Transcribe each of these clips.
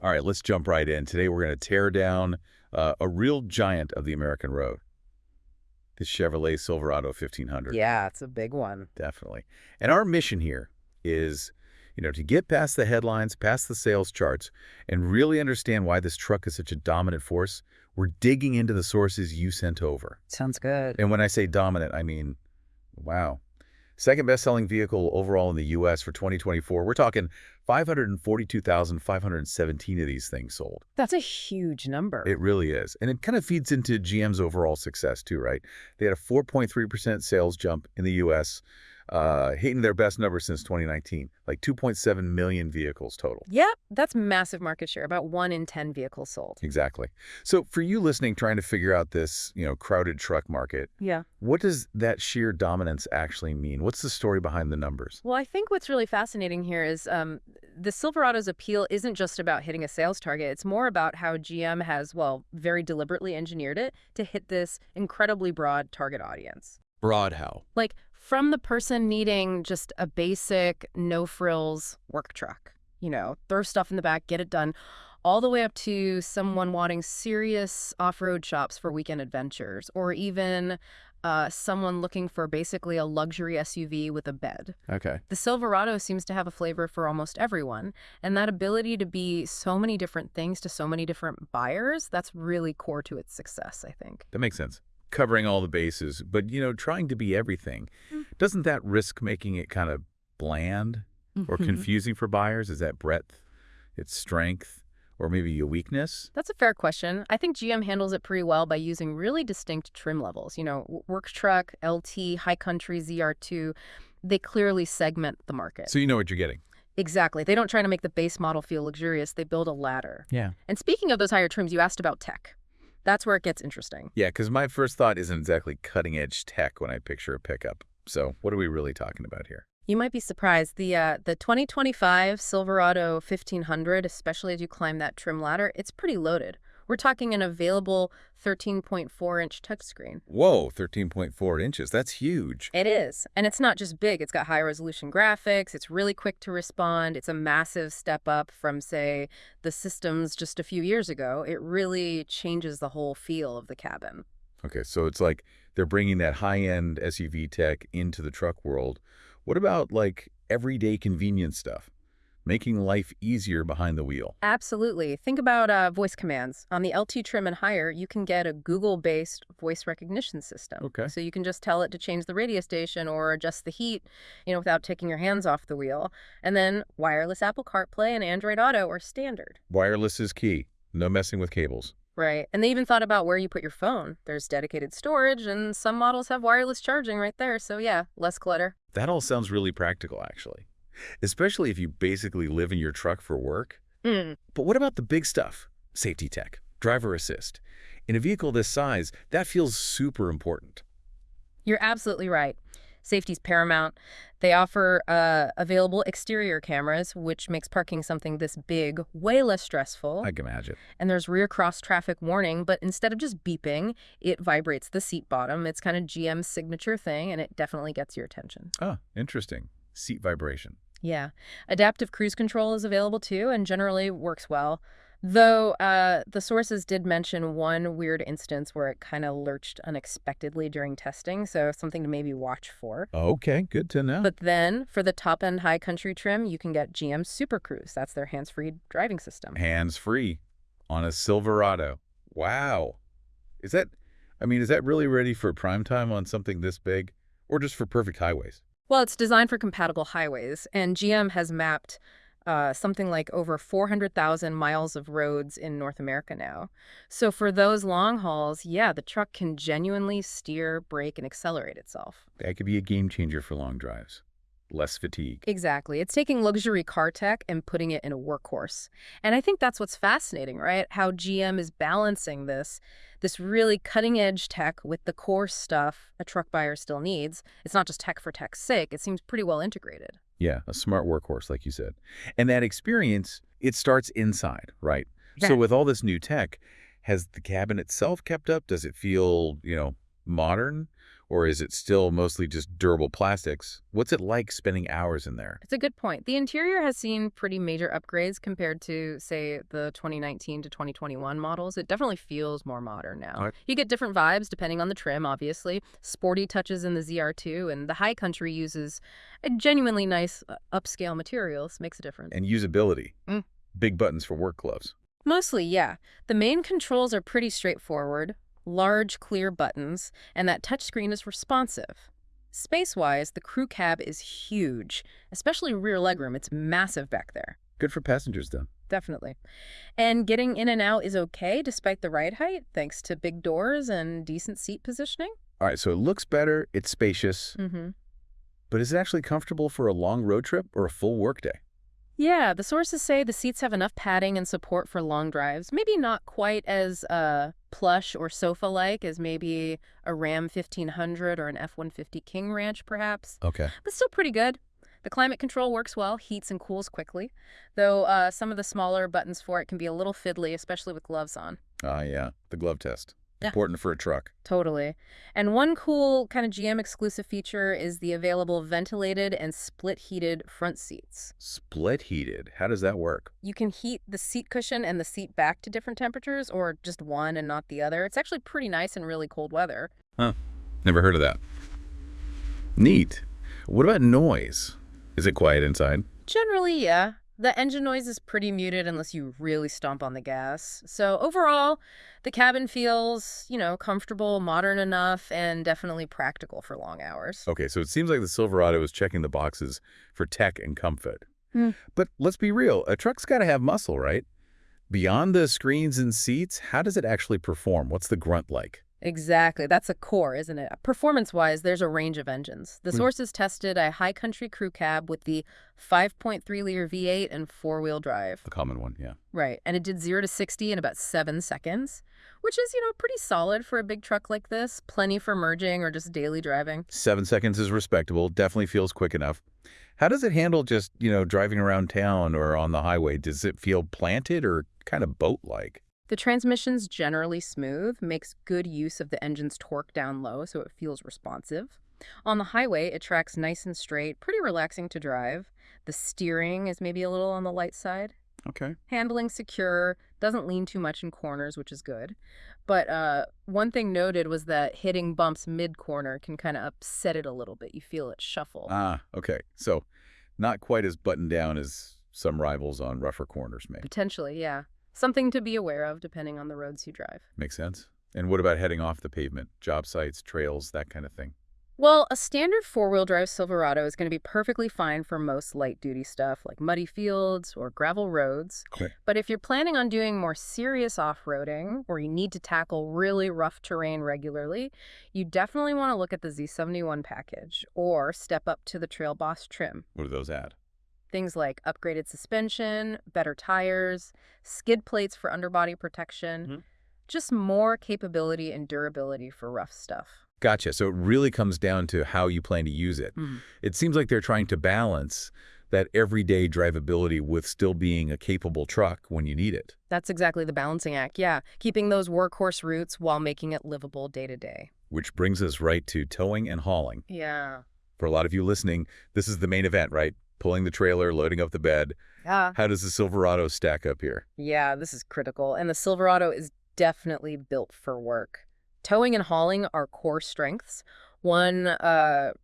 All right, let's jump right in. Today we're going to tear down a real giant of the American road, the Chevrolet Silverado 1500. Yeah, it's a big one. Definitely. And our mission here is, to get past the headlines, past the sales charts, and really understand why this truck is such a dominant force. We're digging into the sources you sent over. Sounds good. And when I say dominant, I mean, wow. Second best-selling vehicle overall in the U.S. for 2024. We're talking 542,517 of these things sold. That's a huge number. It really is. And it kind of feeds into GM's overall success too, right? They had a 4.3% sales jump in the U.S., hitting their best number since 2019, like 2.7 million vehicles total. Yep, that's massive market share, about 1 in 10 vehicles sold. Exactly. So for you listening, trying to figure out this, crowded truck market, Yeah. what does that sheer dominance actually mean? What's the story behind the numbers? Well, I think what's really fascinating here is the Silverado's appeal isn't just about hitting a sales target. It's more about how GM has, very deliberately engineered it to hit this incredibly broad target audience. Broad how? Like, from the person needing just a basic, no-frills work truck, throw stuff in the back, get it done, all the way up to someone wanting serious off-road shops for weekend adventures, or even someone looking for basically a luxury SUV with a bed. Okay. The Silverado seems to have a flavor for almost everyone, and that ability to be so many different things to so many different buyers, that's really core to its success, I think. That makes sense. Covering all the bases, but, trying to be everything. Doesn't that risk making it kind of bland or confusing for buyers? Is that breadth, its strength, or maybe a weakness? That's a fair question. I think GM handles it pretty well by using really distinct trim levels. Work truck, LT, high country, ZR2, they clearly segment the market. So you know what you're getting. Exactly. They don't try to make the base model feel luxurious. They build a ladder. Yeah. And speaking of those higher trims, you asked about tech. That's where it gets interesting. Yeah, because my first thought isn't exactly cutting-edge tech when I picture a pickup. So what are we really talking about here? You might be surprised. The 2025 Silverado 1500, especially as you climb that trim ladder, it's pretty loaded. We're talking an available 13.4-inch touchscreen. Whoa, 13.4 inches. That's huge. It is. And it's not just big. It's got high-resolution graphics. It's really quick to respond. It's a massive step up from, say, the systems just a few years ago. It really changes the whole feel of the cabin. Okay, so it's like they're bringing that high-end SUV tech into the truck world. What about, everyday convenience stuff? Making life easier behind the wheel. Absolutely. Think about voice commands. On the LT trim and higher, you can get a Google-based voice recognition system. Okay. So you can just tell it to change the radio station or adjust the heat, without taking your hands off the wheel. And then wireless Apple CarPlay and Android Auto are standard. Wireless is key. No messing with cables. Right. And they even thought about where you put your phone. There's dedicated storage, and some models have wireless charging right there. So yeah, less clutter. That all sounds really practical, actually. Especially if you basically live in your truck for work. But what about the big stuff? Safety tech, driver assist. In a vehicle this size, that feels super important. You're absolutely right. Safety's paramount. They offer available exterior cameras, which makes parking something this big way less stressful. I can imagine. And there's rear cross-traffic warning, but instead of just beeping, it vibrates the seat bottom. It's kind of GM's signature thing, and it definitely gets your attention. Oh, interesting. Seat vibration. Yeah. Adaptive cruise control is available too, and generally works well. Though the sources did mention one weird instance where it kind of lurched unexpectedly during testing, so something to maybe watch for. Okay, good to know. But then, for the top-end high country trim, you can get GM Super Cruise. That's their hands-free driving system. Hands-free on a Silverado. Wow. Is that really ready for prime time on something this big? Or just for perfect highways? Well, it's designed for compatible highways, and GM has mapped something like over 400,000 miles of roads in North America now. So for those long hauls, yeah, the truck can genuinely steer, brake, and accelerate itself. That could be a game changer for long drives. Less fatigue. Exactly. It's taking luxury car tech and putting it in a workhorse. And I think that's what's fascinating, right? How GM is balancing this really cutting-edge tech with the core stuff a truck buyer still needs. It's not just tech for tech's sake. It seems pretty well integrated. Yeah, a smart workhorse, like you said. And that experience, it starts inside, right? Yeah. So with all this new tech, has the cabin itself kept up? Does it feel, modern? Or is it still mostly just durable plastics? What's it like spending hours in there? It's a good point. The interior has seen pretty major upgrades compared to, say, the 2019 to 2021 models. It definitely feels more modern now. All right. You get different vibes depending on the trim, obviously. Sporty touches in the ZR2, and the High Country uses a genuinely nice upscale materials. Makes a difference. And usability. Mm. Big buttons for work gloves. Mostly, yeah. The main controls are pretty straightforward. Large, clear buttons, and that touchscreen is responsive. Space-wise, the crew cab is huge, especially rear legroom. It's massive back there. Good for passengers, then. Definitely. And getting in and out is okay despite the ride height, thanks to big doors and decent seat positioning. All right, so it looks better, it's spacious, Mm-hmm. but is it actually comfortable for a long road trip or a full workday? Yeah, the sources say the seats have enough padding and support for long drives. Maybe not quite as plush or sofa-like as maybe a Ram 1500 or an F-150 King Ranch, perhaps, Okay. but still pretty good. The climate control works well, heats and cools quickly, though some of the smaller buttons for it can be a little fiddly, especially with gloves on. Ah, yeah, the glove test. Yeah. Important for a truck. Totally. And one cool kind of GM exclusive feature is the available ventilated and split heated front seats. Split heated. How does that work? You can heat the seat cushion and the seat back to different temperatures, or just one and not the other. It's actually pretty nice in really cold weather. Huh. Never heard of that. Neat. What about noise? Is it quiet inside? Generally, yeah. The engine noise is pretty muted unless you really stomp on the gas. So overall, the cabin feels, comfortable, modern enough, and definitely practical for long hours. Okay, so it seems like the Silverado is checking the boxes for tech and comfort. Hmm. But let's be real, a truck's got to have muscle, right? Beyond the screens and seats, how does it actually perform? What's the grunt like? Exactly. That's a core, isn't it? Performance-wise, there's a range of engines. The sources tested a High Country crew cab with the 5.3-liter V8 and four-wheel drive. The common one, yeah. Right. And it did 0 to 60 in about 7 seconds, which is, pretty solid for a big truck like this. Plenty for merging or just daily driving. 7 seconds is respectable. Definitely feels quick enough. How does it handle just, driving around town or on the highway? Does it feel planted or kind of boat-like? The transmission's generally smooth, makes good use of the engine's torque down low so it feels responsive. On the highway, it tracks nice and straight, pretty relaxing to drive. The steering is maybe a little on the light side. Okay. Handling secure, doesn't lean too much in corners, which is good. But one thing noted was that hitting bumps mid-corner can kind of upset it a little bit. You feel it shuffle. Ah, okay. So not quite as buttoned down as some rivals on rougher corners, maybe. Potentially, yeah. Something to be aware of depending on the roads you drive. Makes sense. And what about heading off the pavement? Job sites, trails, that kind of thing? Well, a standard four-wheel drive Silverado is going to be perfectly fine for most light-duty stuff like muddy fields or gravel roads. Okay. But if you're planning on doing more serious off-roading or you need to tackle really rough terrain regularly, you definitely want to look at the Z71 package or step up to the Trail Boss trim. What do those add? Things like upgraded suspension, better tires, skid plates for underbody protection, just more capability and durability for rough stuff. Gotcha. So it really comes down to how you plan to use it. It seems like they're trying to balance that everyday drivability with still being a capable truck when you need it. That's exactly the balancing act, yeah. Keeping those workhorse routes while making it livable day to day. Which brings us right to towing and hauling. Yeah. For a lot of you listening, this is the main event, right? Pulling the trailer, loading up the bed. Yeah. How does the Silverado stack up here? Yeah, this is critical. And the Silverado is definitely built for work. Towing and hauling are core strengths. One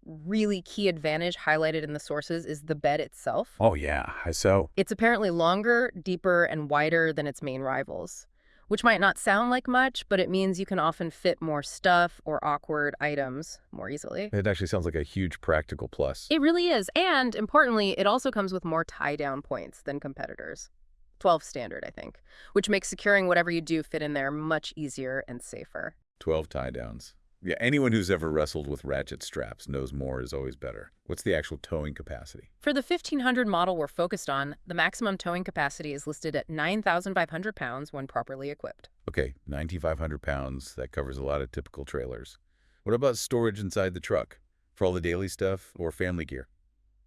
really key advantage highlighted in the sources is the bed itself. Oh, yeah. It's apparently longer, deeper, and wider than its main rivals, which might not sound like much, but it means you can often fit more stuff or awkward items more easily. It actually sounds like a huge practical plus. It really is. And importantly, it also comes with more tie-down points than competitors. 12 standard, I think, which makes securing whatever you do fit in there much easier and safer. 12 tie-downs. Yeah, anyone who's ever wrestled with ratchet straps knows more is always better. What's the actual towing capacity? For the 1500 model we're focused on, the maximum towing capacity is listed at 9,500 pounds when properly equipped. Okay, 9,500 pounds. That covers a lot of typical trailers. What about storage inside the truck? For all the daily stuff or family gear?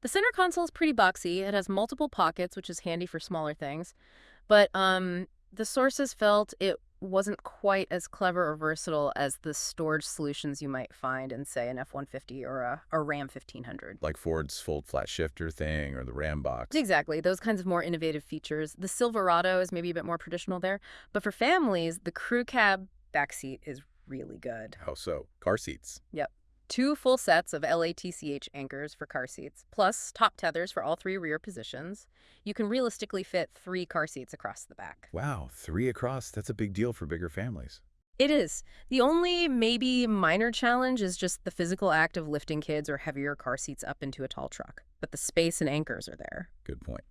The center console is pretty boxy. It has multiple pockets, which is handy for smaller things. But the sources felt it wasn't quite as clever or versatile as the storage solutions you might find in, say, an F-150 or a Ram 1500. Like Ford's fold flat shifter thing or the Ram box. Exactly, those kinds of more innovative features. The Silverado is maybe a bit more traditional there, but for families, the crew cab backseat is really good. How so? Car seats. Yep. 2 full sets of LATCH anchors for car seats, plus top tethers for all 3 rear positions. You can realistically fit 3 car seats across the back. Wow, 3 across. That's a big deal for bigger families. It is. The only maybe minor challenge is just the physical act of lifting kids or heavier car seats up into a tall truck. But the space and anchors are there. Good point.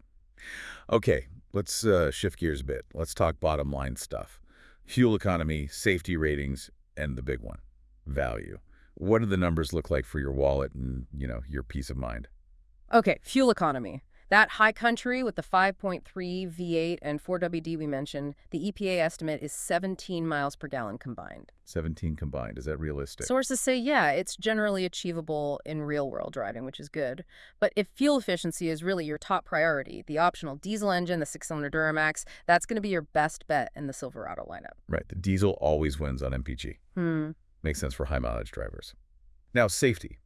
Okay, let's shift gears a bit. Let's talk bottom line stuff. Fuel economy, safety ratings, and the big one, value. What do the numbers look like for your wallet and, your peace of mind? Okay, fuel economy. That high country with the 5.3 V8 and 4WD we mentioned, the EPA estimate is 17 miles per gallon combined. 17 combined. Is that realistic? Sources say, yeah, it's generally achievable in real-world driving, which is good. But if fuel efficiency is really your top priority, the optional diesel engine, the 6-cylinder Duramax, that's going to be your best bet in the Silverado lineup. Right. The diesel always wins on MPG. Makes sense for high-mileage drivers. Now, safety.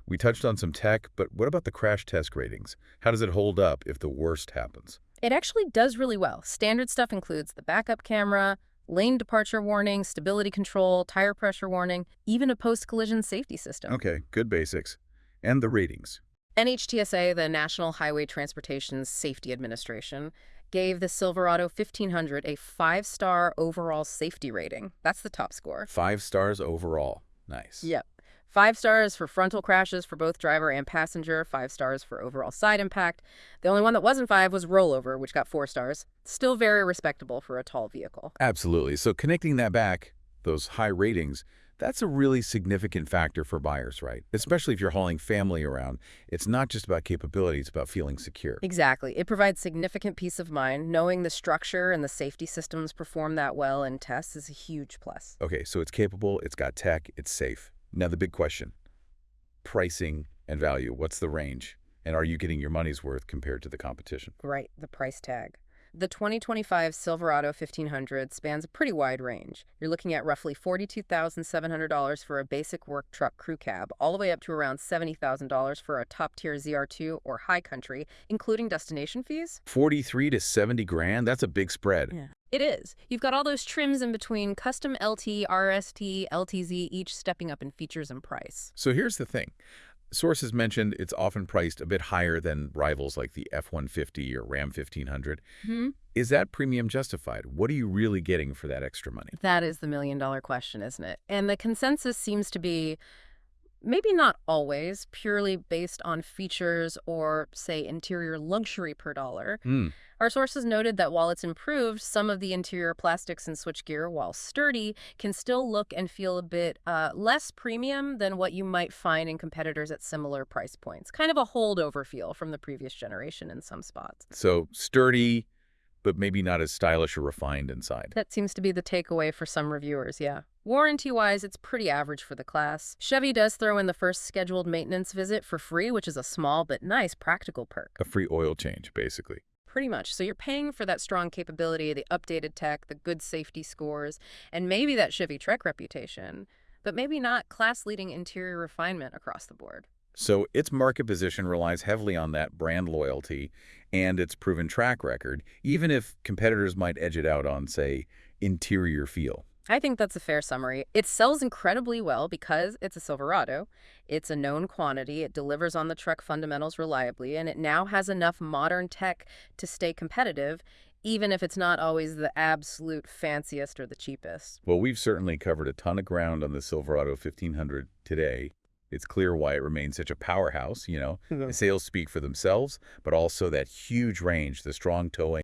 We touched on some tech, but what about the crash test ratings? How does it hold up if the worst happens? It actually does really well. Standard stuff includes the backup camera, lane departure warning, stability control, tire pressure warning, even a post-collision safety system. Okay, good basics. And the ratings. NHTSA, the National Highway Transportation Safety Administration, gave the Silverado 1500 a 5-star overall safety rating. That's the top score. 5 stars overall. Nice. Yep. 5 stars for frontal crashes for both driver and passenger, 5 stars for overall side impact. The only one that wasn't 5 was rollover, which got 4 stars. Still very respectable for a tall vehicle. Absolutely. So connecting that back, those high ratings, that's a really significant factor for buyers, right? Especially if you're hauling family around. It's not just about capability, it's about feeling secure. Exactly. It provides significant peace of mind. Knowing the structure and the safety systems perform that well in tests is a huge plus. Okay, so it's capable, it's got tech, it's safe. Now the big question, pricing and value. What's the range? And are you getting your money's worth compared to the competition? Right, the price tag. The 2025 Silverado 1500 spans a pretty wide range. You're looking at roughly $42,700 for a basic work truck crew cab, all the way up to around $70,000 for a top-tier ZR2 or high country, including destination fees. 43 to 70 grand? That's a big spread. Yeah. It is. You've got all those trims in between, custom LT, RST, LTZ, each stepping up in features and price. So here's the thing. Sources mentioned it's often priced a bit higher than rivals like the F-150 or Ram 1500. Is that premium justified? What are you really getting for that extra money? That is the million-dollar question, isn't it? And the consensus seems to be, maybe not always, purely based on features or, say, interior luxury per dollar. Our sources noted that while it's improved, some of the interior plastics and switchgear, while sturdy, can still look and feel a bit less premium than what you might find in competitors at similar price points. Kind of a holdover feel from the previous generation in some spots. So sturdy, but maybe not as stylish or refined inside. That seems to be the takeaway for some reviewers, yeah. Warranty-wise, it's pretty average for the class. Chevy does throw in the first scheduled maintenance visit for free, which is a small but nice practical perk. A free oil change, basically. Pretty much. So you're paying for that strong capability, the updated tech, the good safety scores, and maybe that Chevy Trek reputation, but maybe not class-leading interior refinement across the board. So its market position relies heavily on that brand loyalty and its proven track record, even if competitors might edge it out on, say, interior feel. I think that's a fair summary. It sells incredibly well because it's a Silverado. It's a known quantity. It delivers on the truck fundamentals reliably, and it now has enough modern tech to stay competitive, even if it's not always the absolute fanciest or the cheapest. Well, we've certainly covered a ton of ground on the Silverado 1500 today. It's clear why it remains such a powerhouse, The sales speak for themselves, but also that huge range, the strong towing,